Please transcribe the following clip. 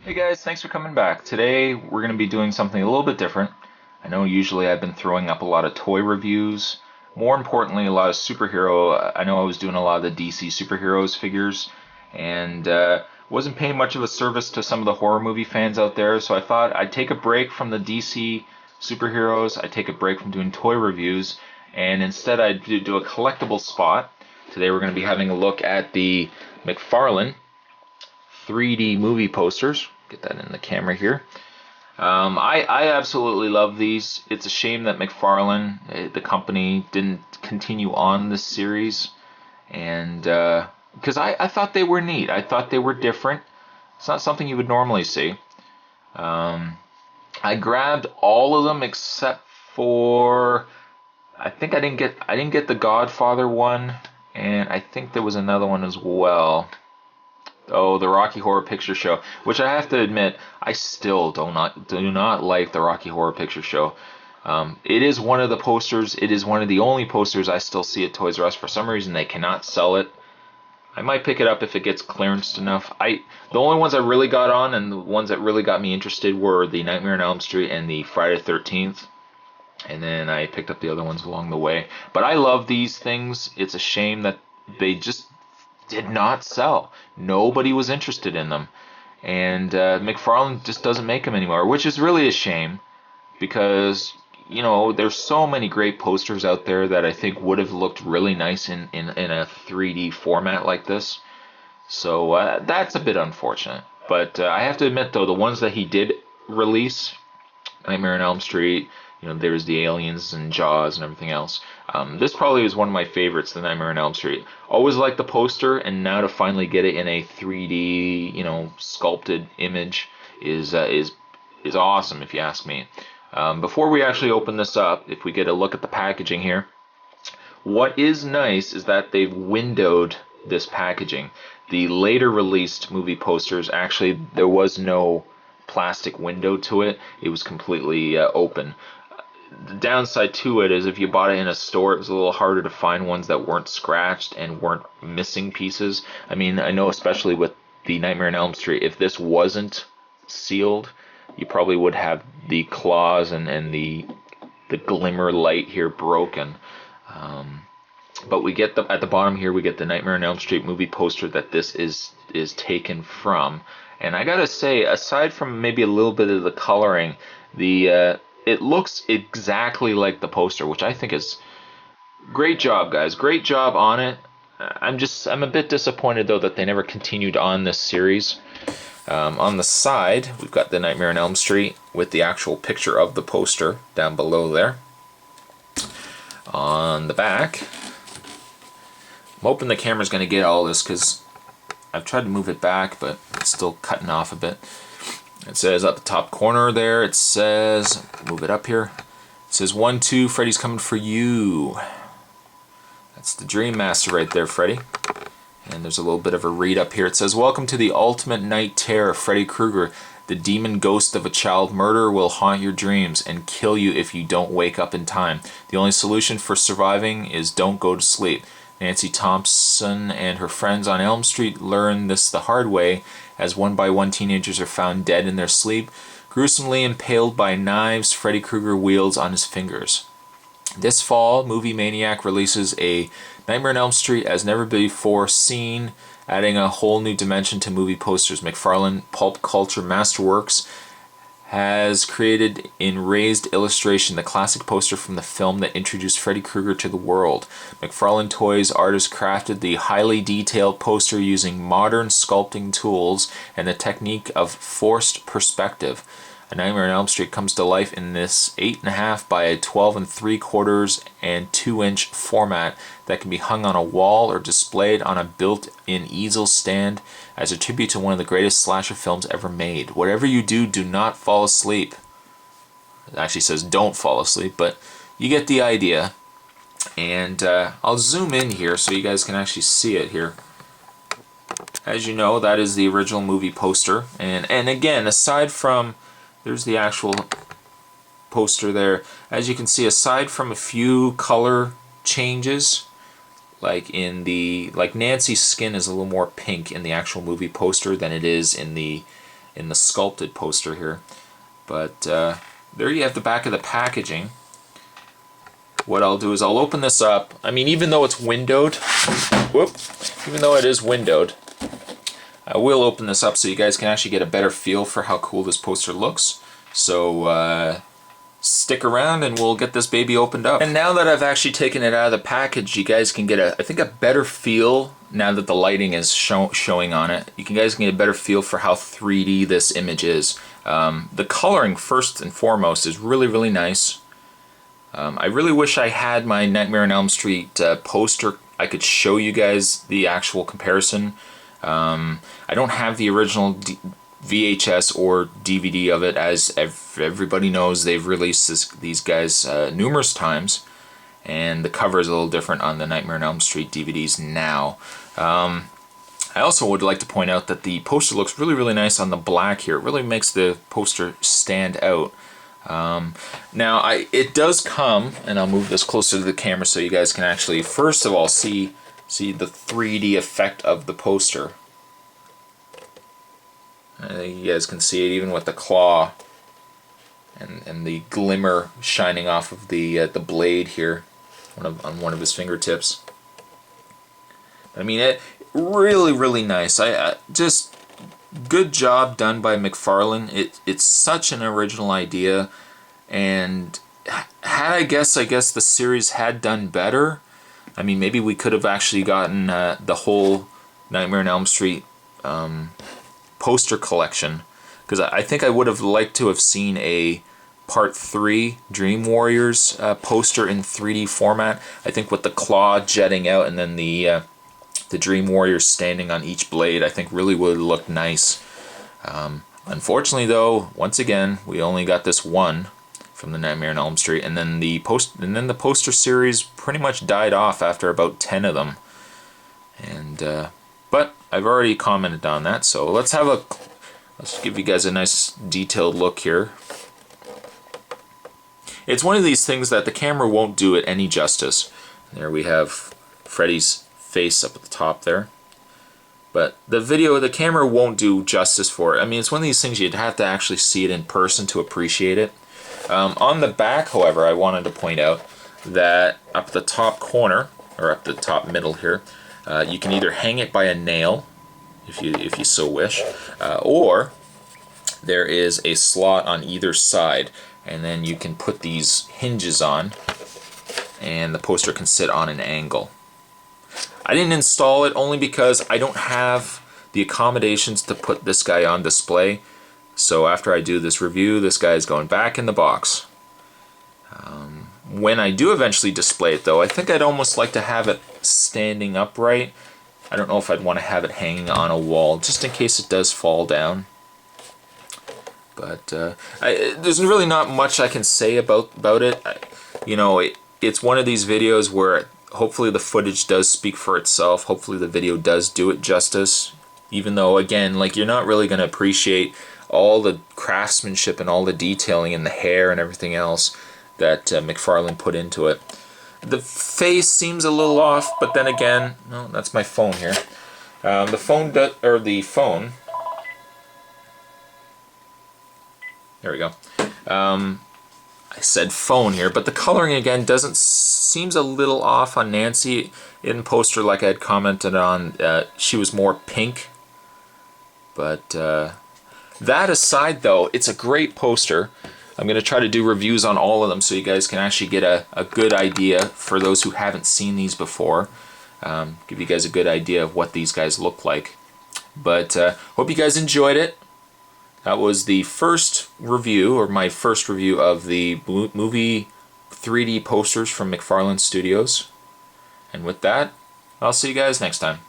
Hey guys, thanks for coming back. Today we're going to be doing something a little bit different. I know usually I've been throwing up a lot of toy reviews, more importantly a lot of superhero. I know I was doing a lot of the DC superheroes figures and wasn't paying much of a service to some of the horror movie fans out there, so I thought I'd take a break from the DC superheroes, I'd take a break from doing toy reviews, and instead I'd do a collectible spot. Today we're going to be having a look at the McFarlane 3D movie posters. Get that in the camera here. I absolutely love these. It's a shame that McFarlane, the company, didn't continue on this series, and because I thought they were neat. I thought they were different. It's not something you would normally see. I grabbed all of them except for I think I didn't get the Godfather one, and I think there was another one as well. Oh, the Rocky Horror Picture Show, which I have to admit, I still do not like the Rocky Horror Picture Show. It is one of the posters. It is one of the only posters I still see at Toys R Us. For some reason, they cannot sell it. I might pick it up if it gets clearanced enough. The only ones I really got on, and the ones that really got me interested, were the Nightmare on Elm Street and the Friday the 13th. And then I picked up the other ones along the way. But I love these things. It's a shame that they just did not sell. Nobody was interested in them, and McFarlane just doesn't make them anymore, which is really a shame because there's so many great posters out there that I think would have looked really nice in a 3D format like this. So that's a bit unfortunate. But I have to admit though, the ones that he did release, Nightmare on Elm Street, there's the aliens and Jaws and everything else. This probably is one of my favorites, the Nightmare on Elm Street. Always liked the poster, and now to finally get it in a 3D, sculpted image is awesome, if you ask me. Before we actually open this up, if we get a look at the packaging here, what is nice is that they've windowed this packaging. The later released movie posters, actually, there was no plastic window to it. It was completely open. The downside to it is if you bought it in a store, it was a little harder to find ones that weren't scratched and weren't missing pieces. I mean, I know especially with the Nightmare on Elm Street, if this wasn't sealed, you probably would have the claws and the glimmer light here broken. But we get at the bottom here, we get the Nightmare on Elm Street movie poster that this is taken from. And I gotta say, aside from maybe a little bit of the coloring, it looks exactly like the poster, which I think is great job, guys. Great job on it. I'm a bit disappointed though that they never continued on this series. On the side, we've got the Nightmare on Elm Street with the actual picture of the poster down below there. On the back, I'm hoping the camera's going to get all this because I've tried to move it back, but it's still cutting off a bit. It says at the top corner there, it says, move it up here, it says 1, 2, Freddy's coming for you. That's the Dream Master right there, Freddy. And there's a little bit of a read up here. It says, welcome to the ultimate night terror, Freddy Krueger. The demon ghost of a child murderer will haunt your dreams and kill you if you don't wake up in time. The only solution for surviving is don't go to sleep. Nancy Thompson and her friends on Elm Street learn this the hard way, as one by one teenagers are found dead in their sleep, gruesomely impaled by knives Freddy Krueger wields on his fingers. This fall, Movie Maniac releases a Nightmare on Elm Street as never before seen, adding a whole new dimension to movie posters. McFarlane Pulp Culture Masterworks has created in raised illustration the classic poster from the film that introduced Freddy Krueger to the world. McFarlane Toys artists crafted the highly detailed poster using modern sculpting tools and the technique of forced perspective. A Nightmare on Elm Street comes to life in this 8.5 by 12 3/4 and 2-inch format that can be hung on a wall or displayed on a built-in easel stand as a tribute to one of the greatest slasher films ever made. Whatever you do, do not fall asleep. It actually says don't fall asleep, but you get the idea. And I'll zoom in here so you guys can actually see it here. As you know, that is the original movie poster. And again, aside from, there's the actual poster there. As you can see, aside from a few color changes, like Nancy's skin is a little more pink in the actual movie poster than it is in the sculpted poster here. But there you have the back of the packaging. What I'll do is I'll open this up. I mean, even though it's windowed, even though it is windowed, I will open this up so you guys can actually get a better feel for how cool this poster looks. So stick around and we'll get this baby opened up. And now that I've actually taken it out of the package, you guys can get I think a better feel, now that the lighting is showing on it, you guys can get a better feel for how 3D this image is. The coloring, first and foremost, is really, really nice. I really wish I had my Nightmare on Elm Street poster. I could show you guys the actual comparison. I don't have the original VHS or DVD of it, as everybody knows they've released these guys numerous times, and the cover is a little different on the Nightmare on Elm Street DVDs now. I also would like to point out that the poster looks really, really nice on the black here. It really makes the poster stand out. Now it does come, and I'll move this closer to the camera so you guys can actually first of all see the 3D effect of the poster. I think you guys can see it even with the claw and the glimmer shining off of the blade here on one of his fingertips. I mean, it really, really nice. I just good job done by McFarlane. It's such an original idea, and had I guess the series had done better, I mean, maybe we could have actually gotten the whole Nightmare on Elm Street poster collection, because I think I would have liked to have seen a Part 3 Dream Warriors poster in 3D format. I think with the claw jetting out and then the Dream Warriors standing on each blade, I think really would have looked nice. Unfortunately, though, once again, we only got this one from the Nightmare on Elm Street, and then the poster series pretty much died off after about 10 of them. And but I've already commented on that, so let's give you guys a nice detailed look here. It's one of these things that the camera won't do it any justice. There we have Freddy's face up at the top there. But the camera won't do justice for it. I mean, it's one of these things you'd have to actually see it in person to appreciate it. On the back, however, I wanted to point out that up the top corner, or up the top middle here, you can either hang it by a nail, if you so wish, or there is a slot on either side, and then you can put these hinges on, and the poster can sit on an angle. I didn't install it only because I don't have the accommodations to put this guy on display. So after I do this review, this guy is going back in the box. When I do eventually display it, though, I think I'd almost like to have it standing upright. I don't know if I'd want to have it hanging on a wall, just in case it does fall down. But there's really not much I can say about it. It's one of these videos where hopefully the footage does speak for itself. Hopefully the video does do it justice. Even though, again, like, you're not really going to appreciate all the craftsmanship and all the detailing and the hair and everything else that McFarlane put into it. The face seems a little off, but then again, no, that's my phone here. The phone, there we go. I said phone here, but the coloring again seems a little off on Nancy. In poster, like I had commented on, she was more pink. But that aside, though, it's a great poster. I'm going to try to do reviews on all of them so you guys can actually get a good idea for those who haven't seen these before. Give you guys a good idea of what these guys look like. But hope you guys enjoyed it. That was the first review, or my first review of the movie 3D posters from McFarlane Studios. And with that, I'll see you guys next time.